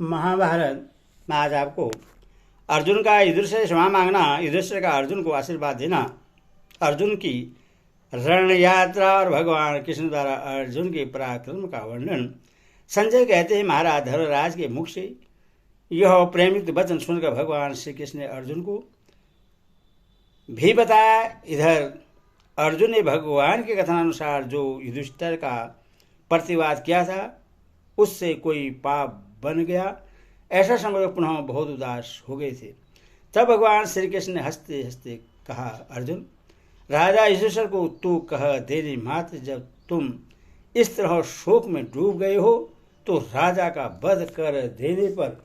महाभारत में आज आपको अर्जुन का युधिष्ठिर से क्षमा मांगना, युधिष्ठिर का अर्जुन को आशीर्वाद देना, अर्जुन की रण यात्रा और भगवान कृष्ण द्वारा अर्जुन के पराक्रम का वर्णन। संजय कहते हैं, महाराज धर्मराज के मुख से यह प्रेमित वचन सुनकर भगवान श्री कृष्ण ने अर्जुन को भी बताया। इधर अर्जुन ने भगवान के कथनानुसार जो युधिष्ठिर का प्रतिवाद किया था उससे कोई पाप बन गया, ऐसा समझकर पुनः बहुत उदास हो गए थे। तब भगवान श्री कृष्ण ने हंसते हंसते कहा, अर्जुन, राजा युधिष्ठिर को तू कह देने मात्र जब तुम इस तरह शोक में डूब गए हो तो राजा का वध कर देने पर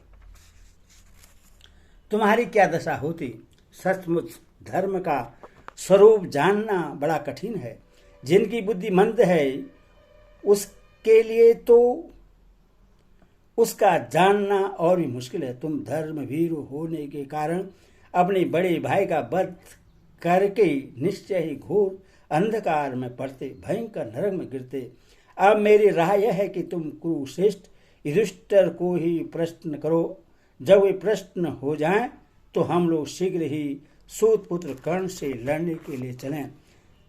तुम्हारी क्या दशा होती। सचमुच धर्म का स्वरूप जानना बड़ा कठिन है। जिनकी बुद्धि मंद है उसके लिए तो उसका जानना और भी मुश्किल है। तुम धर्मवीर होने के कारण अपने बड़े भाई का वध करके निश्चय ही घोर अंधकार में पड़ते, भयंकर नरक में गिरते। अब मेरी राय यह है कि तुम कुरुश्रेष्ठ युधिष्ठिर को ही प्रश्न करो। जब वे प्रश्न हो जाएं तो हम लोग शीघ्र ही सूतपुत्र कर्ण से लड़ने के लिए चलें।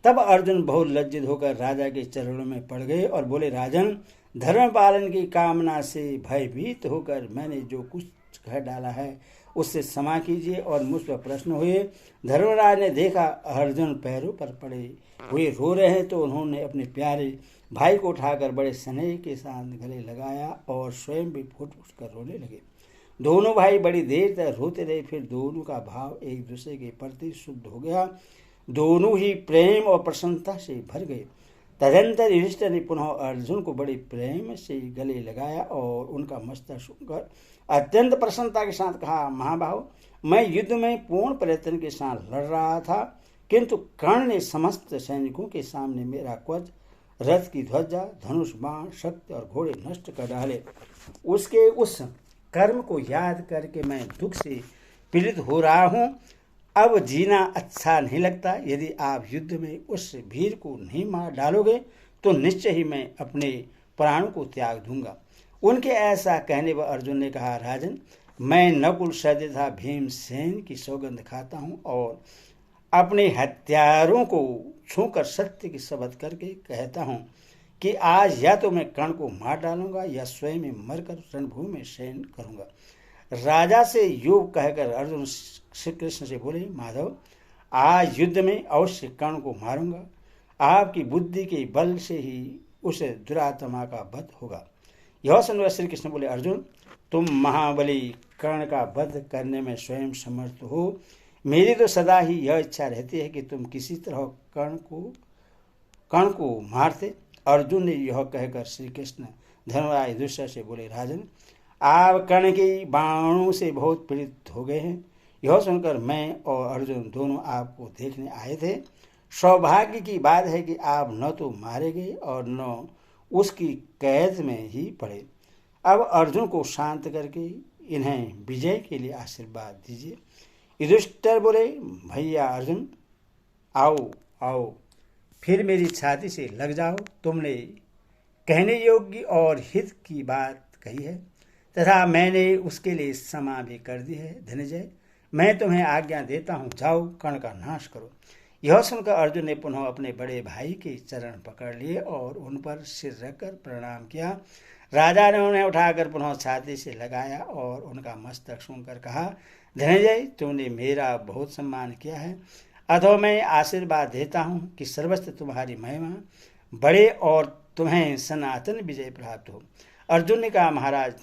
तब अर्जुन बहुत लज्जित होकर राजा के चरणों में पड़ गए और बोले, राजन, धर्म पालन की कामना से भयभीत होकर मैंने जो कुछ कह डाला है उससे क्षमा कीजिए और मुझ पर प्रश्न हुए। धर्मराज ने देखा अर्जुन पैरों पर पड़े हुए रो रहे हैं तो उन्होंने अपने प्यारे भाई को उठाकर बड़े स्नेह के साथ गले लगाया और स्वयं भी फूट फूट कर रोने लगे। दोनों भाई बड़ी देर तक रोते रहे। फिर दोनों का भाव एक दूसरे के प्रति शुद्ध हो गया। दोनों ही प्रेम और प्रसन्नता से भर गए। तदंतर युधिष्ठिर ने पुनः अर्जुन को बड़े प्रेम से गले लगाया और उनका मस्तक छूकर अत्यंत प्रसन्नता के साथ कहा, महाबाहु, मैं युद्ध में पूर्ण प्रयत्न के साथ लड़ रहा था, किंतु कर्ण ने समस्त सैनिकों के सामने मेरा कवच, रथ की ध्वजा, धनुष, बाण, शक्ति और घोड़े नष्ट कर डाले। उसके उस कर्म को याद करके मैं दुख से पीड़ित हो रहा हूँ। अब जीना अच्छा नहीं लगता। यदि आप युद्ध में उस वीर को नहीं मार डालोगे तो निश्चय ही मैं अपने प्राणों को त्याग दूंगा। उनके ऐसा कहने पर अर्जुन ने कहा, राजन, मैं नकुल, सहदेव तथा भीमसेन की सौगंध खाता हूँ और अपने हत्यारों को छूकर सत्य की शपथ करके कहता हूँ कि आज या तो मैं कर्ण को मार डालूंगा या स्वयं में मरकर रणभूमि में शयन करूंगा। राजा से योग कहकर अर्जुन श्री कृष्ण से बोले, माधव, आज युद्ध में अवश्य कर्ण को मारूंगा। आपकी बुद्धि के बल से ही उस दुरात्मा का वध होगा। यह सुनकर श्री कृष्ण बोले, अर्जुन, तुम महाबली कर्ण का वध करने में स्वयं समर्थ हो। मेरी तो सदा ही यह इच्छा रहती है कि तुम किसी तरह कर्ण को मारते। अर्जुन ने यह कहकर श्री कृष्ण धर्मराज युधिष्ठिर से बोले, राजन, आप कर्ण के बाणों से बहुत पीड़ित हो गए हैं। यह सुनकर मैं और अर्जुन दोनों आपको देखने आए थे। सौभाग्य की बात है कि आप न तो मारे गए और न उसकी कैद में ही पड़े। अब अर्जुन को शांत करके इन्हें विजय के लिए आशीर्वाद दीजिए। युधिष्ठिर बोले, भैया अर्जुन, आओ आओ, फिर मेरी छाती से लग जाओ। तुमने कहने योग्य और हित की बात कही है तथा मैंने उसके लिए क्षमा भी कर दी है। धनंजय, मैं तुम्हें आज्ञा देता हूँ, जाओ कर्ण का नाश करो। यह सुनकर अर्जुन ने पुनः अपने बड़े भाई के चरण पकड़ लिए और उन पर सिर रखकर प्रणाम किया। राजा ने उन्हें उठाकर पुनः छाती से लगाया और उनका मस्तक छूकर कहा, धनंजय, तुमने मेरा बहुत सम्मान किया है, अतः मैं आशीर्वाद देता हूँ कि सर्वस्व तुम्हारी महिमा बड़े और तुम्हें सनातन विजय प्राप्त हो। अर्जुन ने कहा, महाराज,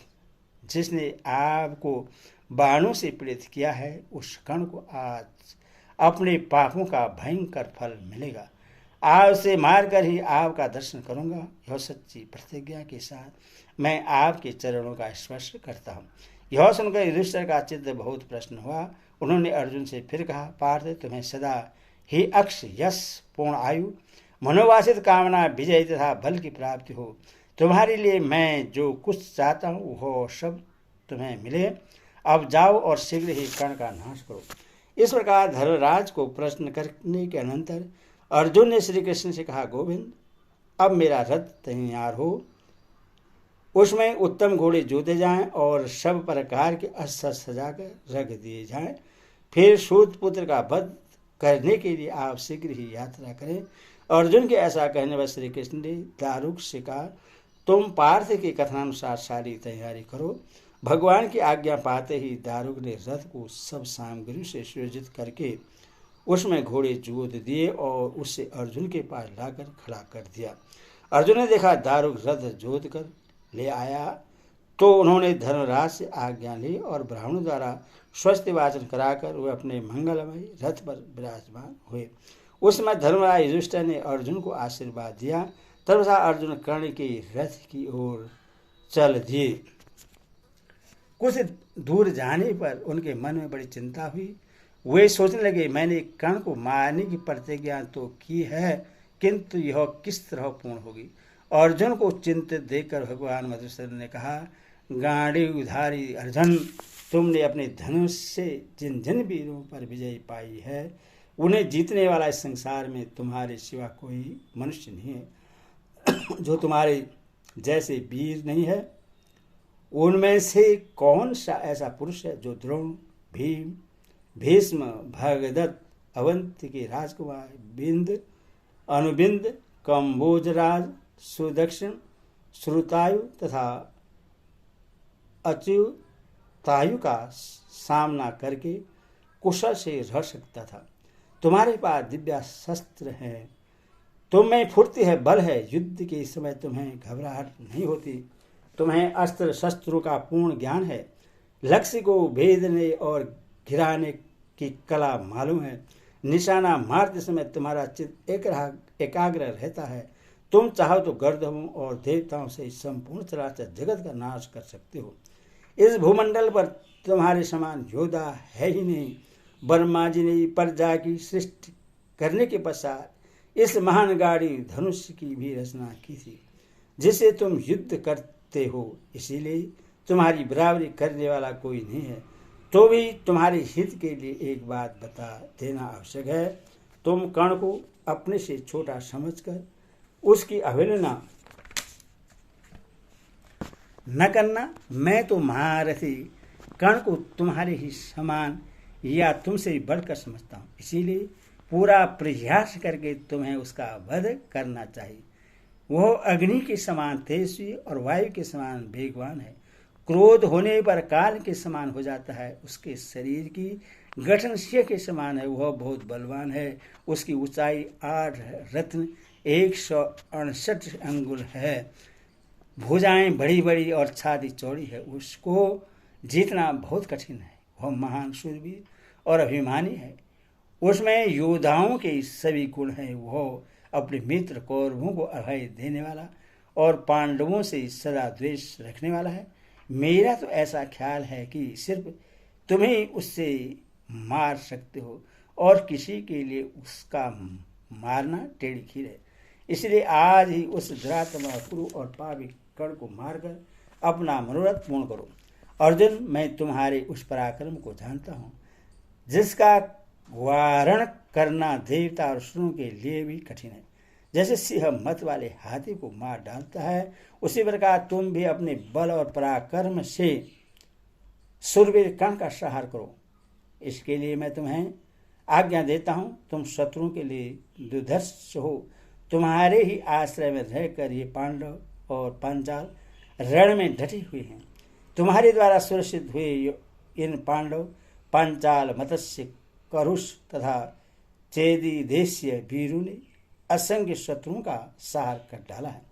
जिसने आपको बाणों से पीड़ित किया है उस कर्ण को आज अपने पापों का भयंकर फल मिलेगा। आज उसे मारकर ही आपका दर्शन करूंगा। यह सच्ची प्रतिज्ञा के साथ मैं आपके चरणों का स्पर्श करता हूँ। यह सुनकर युधिष्ठिर का चित्त बहुत प्रसन्न हुआ। उन्होंने अर्जुन से फिर कहा, पार्थ, तुम्हें सदा ही अक्ष, यश, पूर्ण आयु, मनोवासित कामना, विजय तथा बल की प्राप्ति हो। तुम्हारे लिए मैं जो कुछ चाहता हूँ वह सब तुम्हें मिले। अब जाओ और शीघ्र ही कर्ण का नाश करो। इस प्रकार धर्मराज को प्रश्न करने के अनंतर अर्जुन ने श्री कृष्ण से कहा, गोविंद, अब मेरा रथ तैयार हो उसमें उत्तम घोड़े जोते जाएं और सब प्रकार के अस्त्र सजाकर रख दिए जाएं। फिर सूत पुत्र का वध करने के लिए आप शीघ्र ही यात्रा करें। अर्जुन के ऐसा कहने पर श्री कृष्ण ने दारुक से कहा, तुम पार्थ के कथनानुसार सारी तैयारी करो। भगवान की आज्ञा पाते ही दारुक ने रथ को सब सामग्री से सुयोजित करके उसमें घोड़े जोत दिए और उसे अर्जुन के पास लाकर खड़ा कर दिया। अर्जुन ने देखा दारुक रथ जोत कर ले आया तो उन्होंने धर्मराज से आज्ञा ली और ब्राह्मणों द्वारा स्वस्थ वाचन कराकर वे अपने मंगलमय रथ पर विराजमान हुए। उस समय धर्मराज युधिष्ठिर ने अर्जुन को आशीर्वाद दिया। तदनुसार अर्जुन कर्ण के रथ की ओर चल दिए। कुछ दूर जाने पर उनके मन में बड़ी चिंता हुई। वे सोचने लगे, मैंने कर्ण को मारने की प्रतिज्ञा तो की है, किंतु यह किस तरह पूर्ण होगी। अर्जुन को चिंतित देखकर भगवान मधुसूदन ने कहा, गांडीवधारी अर्जुन, तुमने अपने धनुष से जिन जिन वीरों पर विजय पाई है उन्हें जीतने वाला इस संसार में तुम्हारे सिवा कोई मनुष्य नहीं है जो तुम्हारे जैसे वीर नहीं है। उनमें से कौन सा ऐसा पुरुष है जो द्रोण, भीम, भीष्म, भगदत्त, अवंती के राजकुमार बिंद, अनुबिंद, कंबोजराज, सुदक्षिण, श्रुतायु तथा अच्युतायु का सामना करके कुशल से रह सकता था। तुम्हारे पास दिव्य शस्त्र हैं, तुम में फुर्ती है, बल है, युद्ध के समय तुम्हें घबराहट नहीं होती, तुम्हें अस्त्र शस्त्रों का पूर्ण ज्ञान है, लक्ष्य को भेदने और गिराने की कला मालूम है, निशाना मारते समय तुम्हारा चित्त एकाग्र रहता है, तुम चाहो तो गंधर्वों और देवताओं से संपूर्ण चराचर जगत का नाश कर सकते हो। इस भूमंडल पर तुम्हारे समान योद्धा है ही नहीं। ब्रह्मा जी ने प्रजा की सृष्टि करने के पश्चात इस महान गाड़ी धनुष की भी रचना की थी, जिसे तुम युद्ध करते हो, इसीलिए तुम्हारी बराबरी करने वाला कोई नहीं है। तो भी तुम्हारे हित के लिए एक बात बता देना आवश्यक है, तुम कर्ण को अपने से छोटा समझकर उसकी अवहेलना न करना। मैं तो महारथी कर्ण को तुम्हारे ही समान या तुमसे भी बढ़कर समझता हूँ, इसीलिए पूरा प्रयास करके तुम्हें उसका वध करना चाहिए। वह अग्नि के समान तेजस्वी और वायु के समान वेगवान है। क्रोध होने पर काल के समान हो जाता है। उसके शरीर की गठन सिंह के समान है। वह बहुत बलवान है। उसकी ऊंचाई 8 रत्न 168 अंगुल है। भुजाएं बड़ी बड़ी और छाती चौड़ी है। उसको जीतना बहुत कठिन है। वह महान शूरवीर और अभिमानी है। उसमें योद्धाओं के सभी गुण हैं। वह अपने मित्र कौरवों को अभय देने वाला और पांडवों से सदा द्वेष रखने वाला है। मेरा तो ऐसा ख्याल है कि सिर्फ तुम ही उससे मार सकते हो और किसी के लिए उसका मारना टेढ़ी खीर है। इसलिए आज ही उस दुरात्मा क्रूर और पापी कर्ण को मारकर अपना मनोरथ पूर्ण करो। अर्जुन, मैं तुम्हारे उस पराक्रम को जानता हूँ जिसका वारण करना देवता और असुरों के लिए भी कठिन है। जैसे सिंह मत वाले हाथी को मार डालता है, उसी प्रकार तुम भी अपने बल और पराक्रम से शूरवीर कर्ण का संहार करो। इसके लिए मैं तुम्हें आज्ञा देता हूँ, तुम शत्रुओं के लिए दुर्धर्ष हो। तुम्हारे ही आश्रय में रहकर ये पांडव और पांचाल रण में डटे हुए हैं। तुम्हारे द्वारा सुरक्षित हुए इन पांडव, पांचाल, मत्स्य, करुष तथा चेदी देशीय वीरों ने असंख्य शत्रुओं का संहार कर डाला है।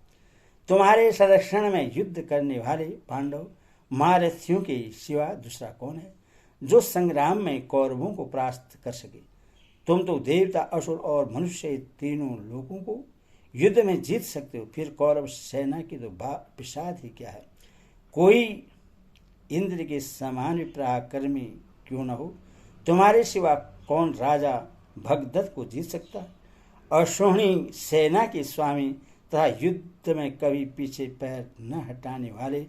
तुम्हारे संरक्षण में युद्ध करने वाले पांडव महारथियों के सिवा दूसरा कौन है जो संग्राम में कौरवों को परास्त कर सके। तुम तो देवता, असुर और मनुष्य तीनों लोगों को युद्ध में जीत सकते हो। फिर कौरव सेना की तो विषाद ही क्या है। कोई इंद्र के समान पराक्रमी क्यों न हो। तुम्हारे सिवा कौन राजा भगदत्त को जीत सकता है। अश्विनी सेना के स्वामी तथा युद्ध में कभी पीछे पैर न हटाने वाले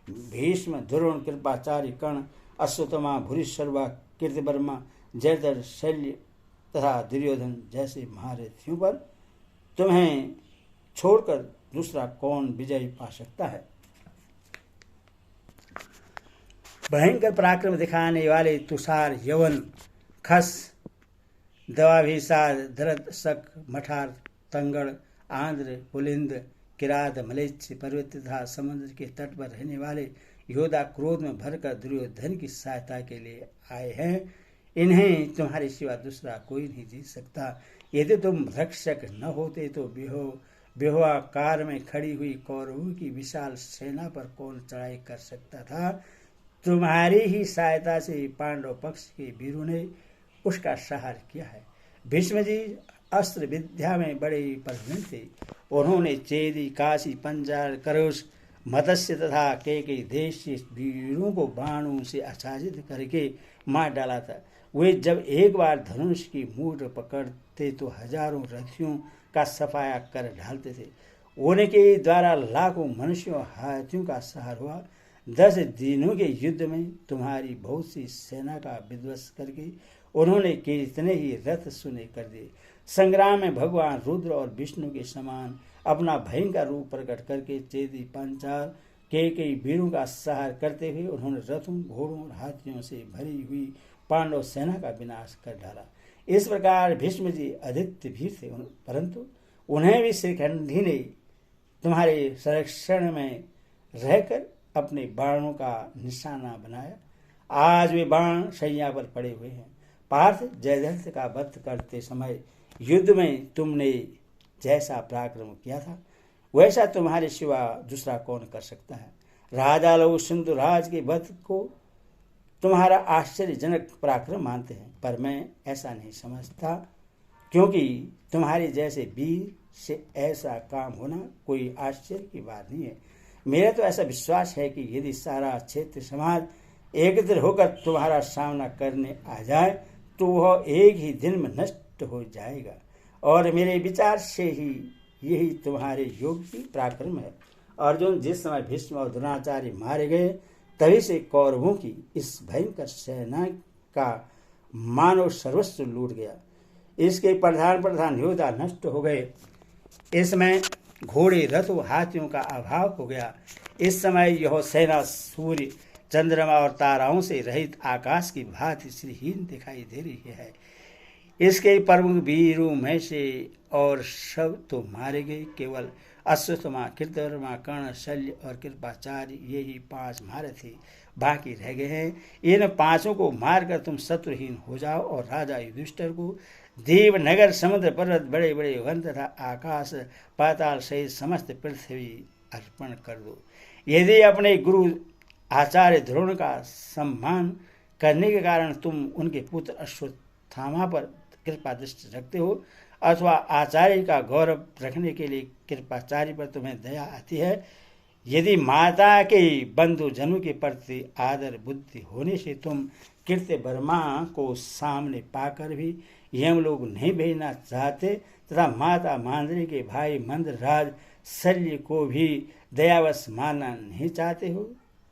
भीष्म, द्रोण, कृपाचार्य, कर्ण, अश्वत्थामा, भूरिश्रवा, कीर्तिवर्मा, जयद्रथ, शल्य तथा दुर्योधन जैसे महारथियों पर तुम्हें छोड़कर दूसरा कौन विजय पा सकता है। भयंकर पराक्रम दिखाने वाले तुषार, यवन, खस, दवाभिसार, दरद, शक, मठार, तंगड़, आंध्र, पुलिंद, किरात, मलेच्छ, पर्वत तथा समुद्र के तट पर रहने वाले योद्धा क्रोध में भरकर दुर्योधन की सहायता के लिए आए हैं। इन्हें तुम्हारे सिवा दूसरा कोई नहीं जीत सकता। यदि तुम रक्षक न होते तो व्यूहाकार में खड़ी हुई कौरवों की विशाल सेना पर कौन चढ़ाई कर सकता था। तुम्हारी ही सहायता से पांडव पक्ष के वीरों ने उसका संहार किया है। भीष्म जी अस्त्र विद्या में बड़े प्रवीण थे। उन्होंने चेदी, काशी, पंचाल, करुष, मत्स्य तथा कई देश से वीरों को बाणों से आच्छादित करके मार डाला था। वे जब एक बार धनुष की मूठ पकड़ते तो हजारों रथियों का सफाया कर ढालते थे। उनके द्वारा लाखों मनुष्यों हाथियों का संहार हुआ। 10 दिनों के युद्ध में तुम्हारी बहुत सी सेना का विध्वंस करके उन्होंने कितने ही रथ सुने कर दिए। संग्राम में भगवान रुद्र और विष्णु के समान अपना भयंकर रूप प्रकट करके चेदी, पंचाल, कई वीरों का संहार करते हुए उन्होंने रथों, घोड़ों और हाथियों से भरी हुई पांडव सेना का विनाश कर डाला। इस प्रकार भीष्म जी आदित्य वीर थे, परंतु उन्हें भी श्रीखंडी ने तुम्हारे संरक्षण में रहकर अपने बाणों का निशाना बनाया। आज वे बाण शैया पर पड़े हुए हैं। पार्थ, जयद्रथ का वध करते समय युद्ध में तुमने जैसा पराक्रम किया था वैसा तुम्हारे सिवा दूसरा कौन कर सकता है। राजा लोग सिंधुराज के वध को तुम्हारा आश्चर्यजनक पराक्रम मानते हैं, पर मैं ऐसा नहीं समझता, क्योंकि तुम्हारे जैसे वीर से ऐसा काम होना कोई आश्चर्य की बात नहीं है। मेरा तो ऐसा विश्वास है कि यदि सारा क्षेत्र समाज एकत्र होकर तुम्हारा सामना करने आ जाए तो वह एक ही दिन में नष्ट हो जाएगा, और मेरे विचार से ही यही तुम्हारे योग की पराक्रम है। अर्जुन, जिस समय भीष्म और द्रोणाचार्य मारे गए तभी से कौरवों की इस भयंकर सेना का मानव सर्वस्व लूट गया। इसके प्रधान योद्धा नष्ट हो गए। इसमें घोड़े, रथों, हाथियों का अभाव हो गया। इस समय यह सेना सूर्य, चंद्रमा और ताराओं से रहित आकाश की भांति श्रीहीन दिखाई दे रही है। इसके प्रमुख वीरों में से और सब तो मारे गए। केवल अश्वत्थामा, कृतवर्मा, कर्ण, शल्य और कृपाचार्य यही 5 मारे थे, बाकी रह गए हैं। इन 5 को मारकर तुम शत्रुहीन हो जाओ और राजा युधिष्ठिर को देव, नगर, समुद्र, पर्वत, बड़े बड़े वन तथा आकाश पाताल सहित समस्त पृथ्वी अर्पण कर दो। यदि अपने गुरु आचार्य द्रोण का सम्मान करने के कारण तुम उनके पुत्र अश्वत्थामा पर कृपा दृष्टि रखते हो, अथवा आचार्य का गौरव रखने के लिए कृपाचार्य पर तुम्हें दया आती है, यदि माता के बंधु जनों के प्रति आदर बुद्धि होने से तुम कृत्य वर्मा को सामने पाकर भी यमलोक नहीं भेजना चाहते तथा माता मांद्री के भाई मंदराज शल्य को भी दयावश मानना नहीं चाहते हो,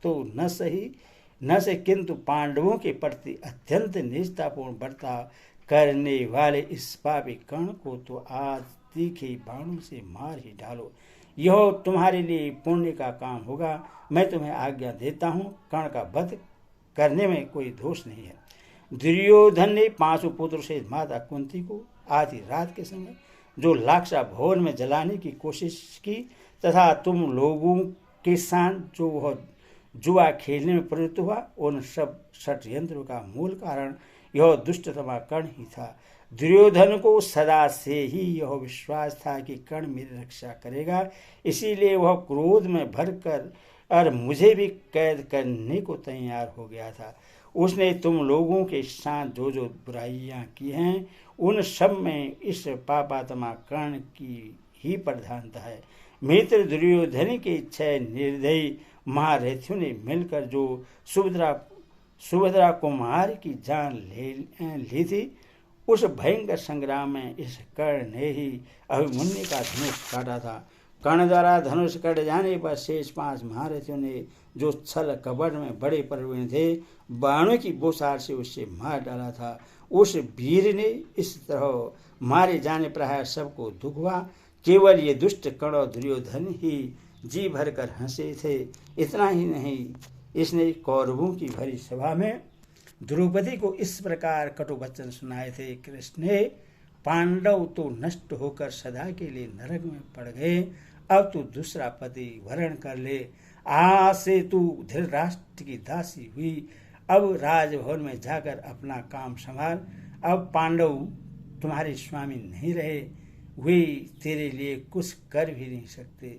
तो न से किंतु पांडवों के प्रति अत्यंत निष्ठापूर्ण बर्ताव करने वाले इस पापी कर्ण को तो आज तीखे बाणों से मार ही डालो। यह तुम्हारे लिए पुण्य का काम होगा। मैं तुम्हें आज्ञा देता हूँ, कर्ण का वध करने में कोई दोष नहीं है। दुर्योधन ने 5 पुत्र से माता कुंती को आधी रात के समय जो लाक्षा भवन में जलाने की कोशिश की तथा तुम लोगों के साथ जो वह जुआ खेलने में प्रवृत्त हुआ, उन सब षड्यंत्रों का मूल कारण यह दुष्टतमा कर्ण ही था। दुर्योधन को सदा से ही यह विश्वास था कि कर्ण मेरी रक्षा करेगा, इसीलिए वह क्रोध में भरकर और मुझे भी कैद करने को तैयार हो गया था। उसने तुम लोगों के साथ जो जो बुराइयां की हैं उन सब में इस पापात्मा कर्ण की ही प्रधानता है। मित्र दुर्योधन के 6 निर्दयी महारथियों ने मिलकर जो सुभद्रा कुमार की जान ली थी, उस भयंकर संग्राम में इस कर्ण ने ही अभिमन्यु का धनुष काटा था। कर्ण द्वारा धनुष कट जाने पर शेष 5 महारथियों ने जो छल कपट में बड़े प्रवीण थे, बाणों की बौछार से उससे मार डाला था। उस वीर ने इस तरह मारे जाने प्राय सबको दुख हुआ। केवल ये दुष्ट कर्ण और दुर्योधन ही जी भर कर हंसे थे। इतना ही नहीं, इसने कौरवों की भरी सभा में द्रौपदी को इस प्रकार कटु वचन सुनाए थे। कृष्ण ने, पांडव तो नष्ट होकर सदा के लिए नरक में पड़ गए, अब तू दूसरा पति वरण कर ले। आज से तू धृतराष्ट्र की दासी हुई, अब राजभवन में जाकर अपना काम संभाल। अब पांडव तुम्हारे स्वामी नहीं रहे, वे तेरे लिए कुछ कर भी नहीं सकते।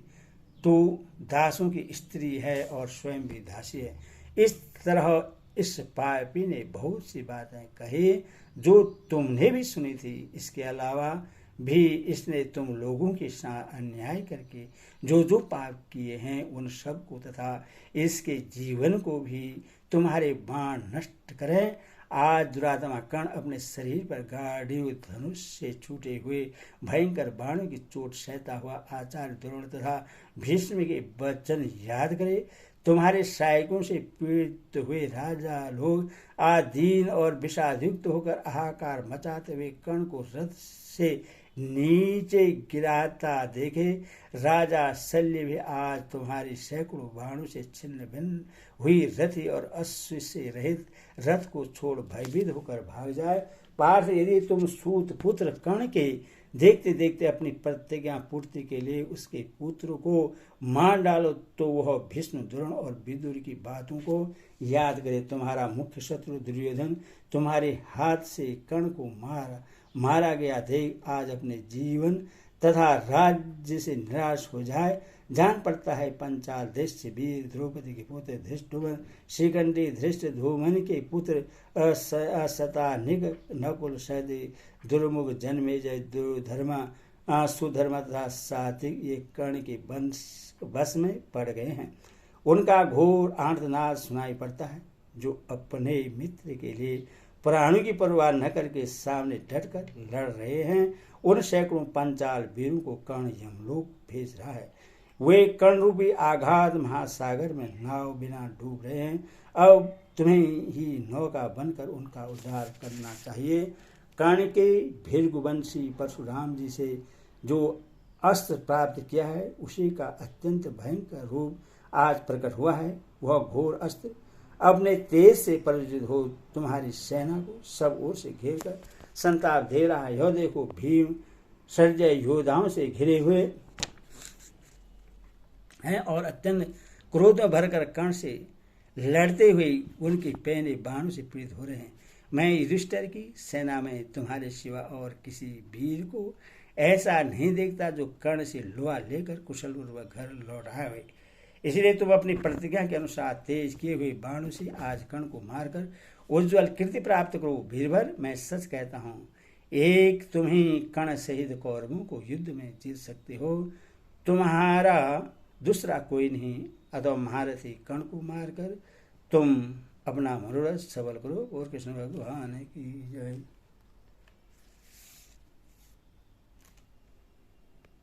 तू दासों की स्त्री है और स्वयं भी दासी है। इस तरह इस पापी ने बहुत सी बातें कही जो तुमने भी सुनी थी। इसके अलावा भी इसने तुम लोगों के साथ अन्याय करके जो जो पाप किए हैं उन सब को तथा इसके जीवन को भी तुम्हारे बाण नष्ट करें। आज दुरात्मा कर्ण अपने शरीर पर गाढ़ी धनुष से छूटे हुए भयंकर बाणों की चोट सहता हुआ आचार्य द्रोण तथा भीष्म के वचन याद करे। तुम्हारे सहायकों से पीड़ित हुए राजा लोग आज दीन और विषादयुक्त होकर हाहाकार मचाते हुए कर्ण को रथ से नीचे गिराता देखे। राजा शल्य भी आज तुम्हारी सैकड़ों बाणों से छिन्न भिन्न हुई रथी और अश्व से रहित रथ को छोड़ भयभीत होकर भाग जाए। पार्थ, यदि तुम सूत पुत्र कर्ण के देखते देखते अपनी प्रतिज्ञा पूर्ति के लिए उसके पुत्र को मार डालो तो वह भीष्म, द्रोण और विदुर की बातों को याद करे। तुम्हारा मुख्य शत्रु दुर्योधन तुम्हारे हाथ से कर्ण को मारा गया देख आज अपने जीवन तथा राज्य से निराश हो जाए। जान पड़ता है पंचाल देश से वीर द्रौपदी के पुत्र धृष्टुम्न, शिखंडी धृष्टद्युम्न के पुत्र शतानिक, नकुल, सहदेव, दुर्मुख, जन्मेजय, दुर्धर्मा, सुधर्मा तथा सात्विक ये कर्ण के बस में पड़ गए हैं। उनका घोर आर्तनाद सुनाई पड़ता है जो अपने मित्र के लिए प्राणों की परवाह न करके सामने डटकर लड़ रहे हैं। उन सैकड़ों पंचाल वीरों को कर्ण यमलोक भेज रहा है। वे कर्ण रूपी आघात महासागर में नाव बिना डूब रहे हैं। अब तुम्हें ही नौका बनकर उनका उद्धार करना चाहिए। कर्ण के भृगुवंशी परशुराम जी से जो अस्त्र प्राप्त किया है उसी का अत्यंत भयंकर रूप आज प्रकट हुआ है। वह घोर अस्त्र अपने तेज से परिचित हो तुम्हारी सेना को सब ओर से घेर कर संताप दे रहा है। यह देखो, भीम सर्जय योद्धाओं से घिरे हुए हैं और अत्यंत क्रोध में भरकर कर्ण से लड़ते हुए उनके पैने बाणों से पीड़ित हो रहे हैं। मैं युधिष्ठिर की सेना में तुम्हारे सिवा और किसी वीर को ऐसा नहीं देखता जो कर्ण से लोहा लेकर कुशलपूर्वक घर लौट आया है। इसलिए तुम अपनी प्रतिज्ञा के अनुसार तेज किए हुए बाणों से आज कर्ण को मारकर उज्ज्वल कीर्ति प्राप्त करो। वीरवर, मैं सच कहता हूँ, एक तुम ही कर्ण सहित कौरवों को युद्ध में जीत सकते हो, तुम्हारा दूसरा कोई नहीं। अतः महारथी कर्ण को मारकर तुम अपना मनोरथ सफल करो। और कृष्ण भगवान की जय।